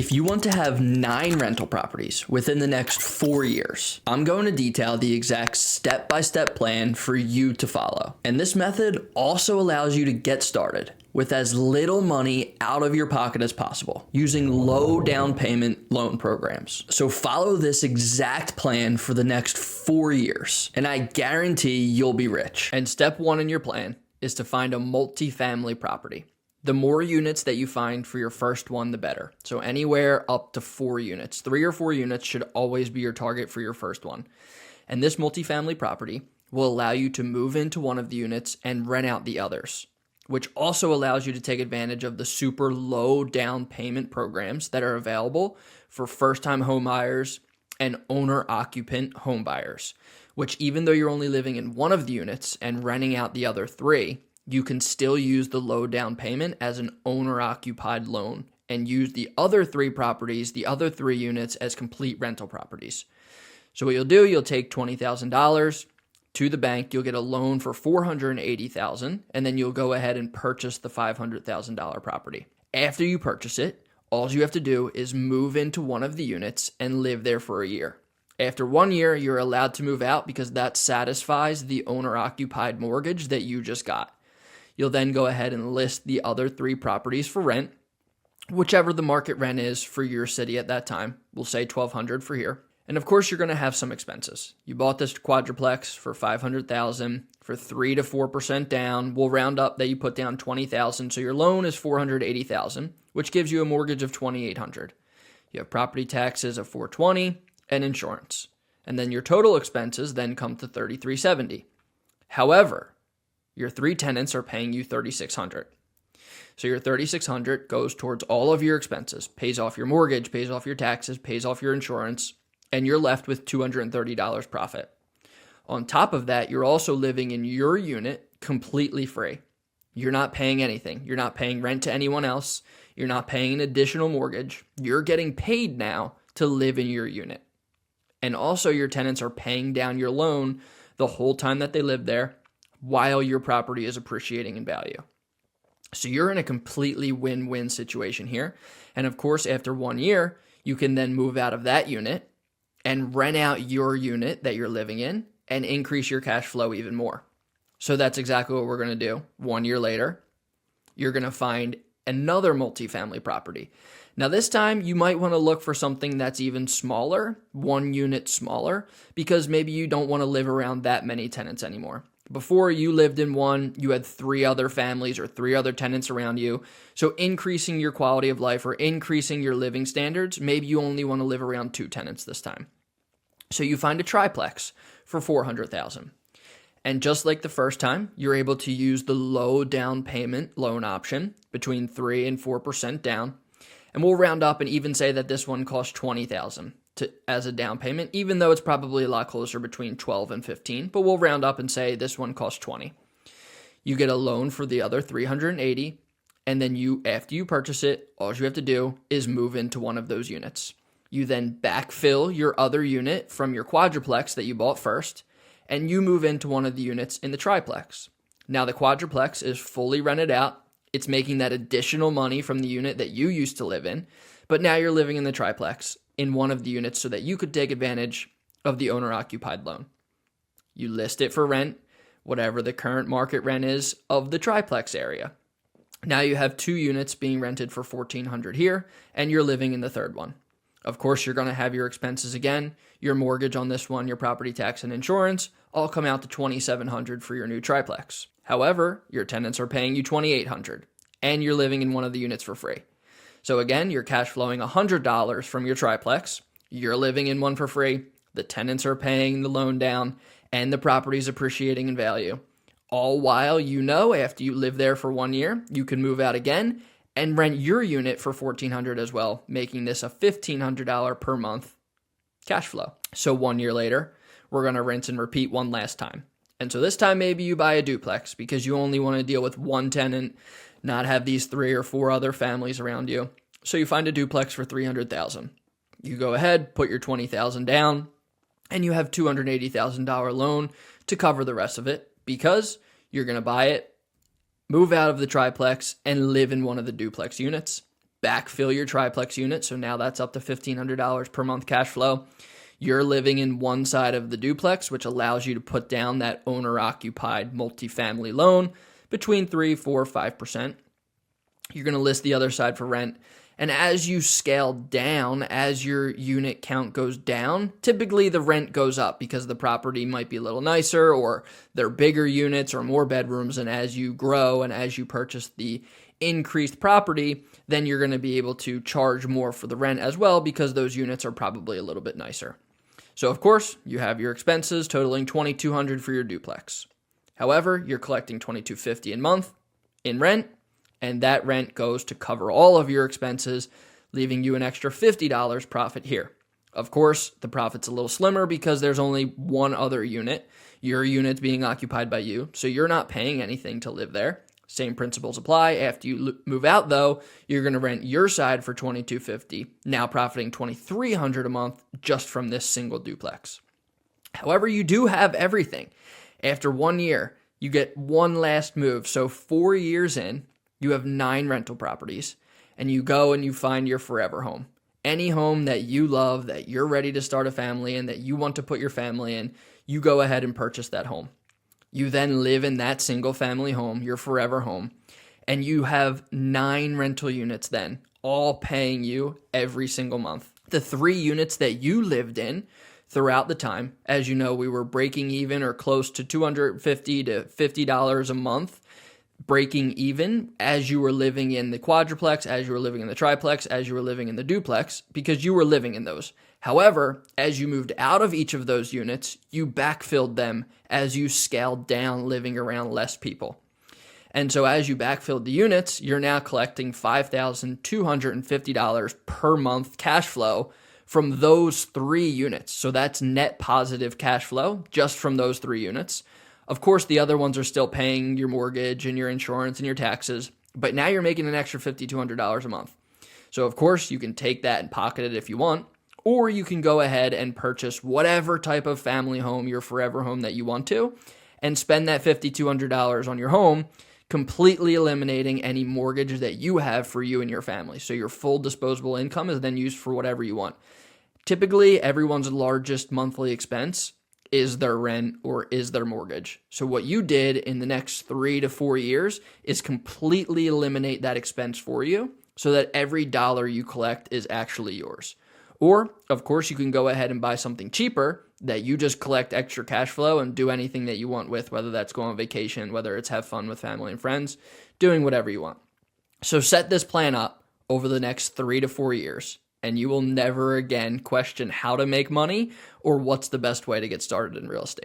If you want to have 9 rental properties within the next 4 years, I'm going to detail the exact step-by-step plan for you to follow. And this method also allows you to get started with as little money out of your pocket as possible using low down payment loan programs. So follow this exact plan for the next 4 years, and I guarantee you'll be rich. And step 1 in your plan is to find a multifamily property. The more units that you find for your first one, the better. So anywhere up to 4 units. 3 or 4 units should always be your target for your first one. And this multifamily property will allow you to move into one of the units and rent out the others, which also allows you to take advantage of the super low down payment programs that are available for first-time home buyers and owner-occupant home buyers, which even though you're only living in one of the units and renting out the other 3, you can still use the low down payment as an owner-occupied loan and use the other 3 properties, the other 3 units, as complete rental properties. So what you'll do, you'll take $20,000 to the bank, you'll get a loan for $480,000, and then you'll go ahead and purchase the $500,000 property. After you purchase it, all you have to do is move into one of the units and live there for a year. After 1 year, you're allowed to move out because that satisfies the owner-occupied mortgage that you just got. You'll then go ahead and list the other 3 properties for rent, whichever the market rent is for your city at that time. We'll say $1,200 for here. And of course, you're going to have some expenses. You bought this quadruplex for $500,000 for 3 to 4% down. We'll round up that you put down $20,000, so your loan is $480,000, which gives you a mortgage of $2,800. You have property taxes of $420 and insurance, and then your total expenses then come to $3,370. However, your 3 tenants are paying you $3,600. So your $3,600 goes towards all of your expenses, pays off your mortgage, pays off your taxes, pays off your insurance, and you're left with $230 profit. On top of that, you're also living in your unit completely free. You're not paying anything. You're not paying rent to anyone else. You're not paying an additional mortgage. You're getting paid now to live in your unit. And also your tenants are paying down your loan the whole time that they live there, while your property is appreciating in value. So you're in a completely win-win situation here. And of course, after 1 year, you can then move out of that unit and rent out your unit that you're living in and increase your cash flow even more. So that's exactly what we're going to do. 1 year later, you're going to find another multifamily property. Now this time you might want to look for something that's even smaller, 1 unit smaller, because maybe you don't want to live around that many tenants anymore. Before you lived in one, you had 3 other families or 3 other tenants around you. So increasing your quality of life or increasing your living standards, maybe you only want to live around 2 tenants this time. So you find a triplex for $400,000. And just like the first time, you're able to use the low down payment loan option between 3 and 4% down. And we'll round up and even say that this one costs $20,000 as a down payment, even though it's probably a lot closer between 12 and 15, but we'll round up and say this one costs 20. You get a loan for the other 380, and then after you purchase it, all you have to do is move into one of those units. You then backfill your other unit from your quadruplex that you bought first, and you move into one of the units in the triplex. Now the quadruplex is fully rented out. It's making that additional money from the unit that you used to live in, but now you're living in the triplex in one of the units so that you could take advantage of the owner-occupied loan. You list it for rent, whatever the current market rent is of the triplex area. Now you have 2 units being rented for $1,400 here, and you're living in the third one. Of course, you're going to have your expenses again, your mortgage on this one, your property tax and insurance, all come out to $2,700 for your new triplex. However, your tenants are paying you $2,800, and you're living in one of the units for free. So again, you're cash flowing $100 from your triplex, you're living in one for free, the tenants are paying the loan down, and the property's appreciating in value. All while after you live there for 1 year, you can move out again and rent your unit for $1,400 as well, making this a $1,500 per month cash flow. So 1 year later, we're going to rinse and repeat one last time. And so this time maybe you buy a duplex because you only want to deal with one tenant, not have these 3 or 4 other families around you. So you find a duplex for $300,000. You go ahead, put your $20,000 down, and you have $280,000 loan to cover the rest of it because you're going to buy it, move out of the triplex, and live in one of the duplex units. backfill your triplex unit. So now that's up to $1,500 per month cash flow. You're living in one side of the duplex, which allows you to put down that owner-occupied multifamily loan between 3, 4, 5%. You're going to list the other side for rent. And as you scale down, as your unit count goes down, typically the rent goes up because the property might be a little nicer or they're bigger units or more bedrooms. And as you grow and as you purchase the increased property, then you're going to be able to charge more for the rent as well because those units are probably a little bit nicer. So of course, you have your expenses totaling $2,200 for your duplex. However, you're collecting $2,250 a month in rent, and that rent goes to cover all of your expenses, leaving you an extra $50 profit here. Of course, the profit's a little slimmer because there's only one other unit. Your unit's being occupied by you, so you're not paying anything to live there. Same principles apply. After you move out, though, you're going to rent your side for $2,250, now profiting $2,300 a month just from this single duplex. However, you do have everything. After 1 year, you get one last move. So 4 years in, you have 9 rental properties, and you go and you find your forever home. Any home that you love, that you're ready to start a family in, that you want to put your family in, you go ahead and purchase that home. You then live in that single family home, your forever home, and you have 9 rental units then, all paying you every single month. The 3 units that you lived in throughout the time, as you know, we were breaking even or close to $250 to $50 a month, breaking even as you were living in the quadruplex, as you were living in the triplex, as you were living in the duplex, because you were living in those. However, as you moved out of each of those units, you backfilled them as you scaled down living around less people. And so as you backfilled the units, you're now collecting $5,250 per month cash flow from those 3 units. So that's net positive cash flow just from those 3 units. Of course, the other ones are still paying your mortgage and your insurance and your taxes, but now you're making an extra $5,200 a month. So of course, you can take that and pocket it if you want, or you can go ahead and purchase whatever type of family home, your forever home that you want to, and spend that $5,200 on your home, completely eliminating any mortgage that you have for you and your family. So your full disposable income is then used for whatever you want. Typically, everyone's largest monthly expense is their rent or is their mortgage. So what you did in the next 3 to 4 years is completely eliminate that expense for you so that every dollar you collect is actually yours. Or, of course, you can go ahead and buy something cheaper that you just collect extra cash flow and do anything that you want with, whether that's go on vacation, whether it's have fun with family and friends, doing whatever you want. So set this plan up over the next 3 to 4 years, and you will never again question how to make money or what's the best way to get started in real estate.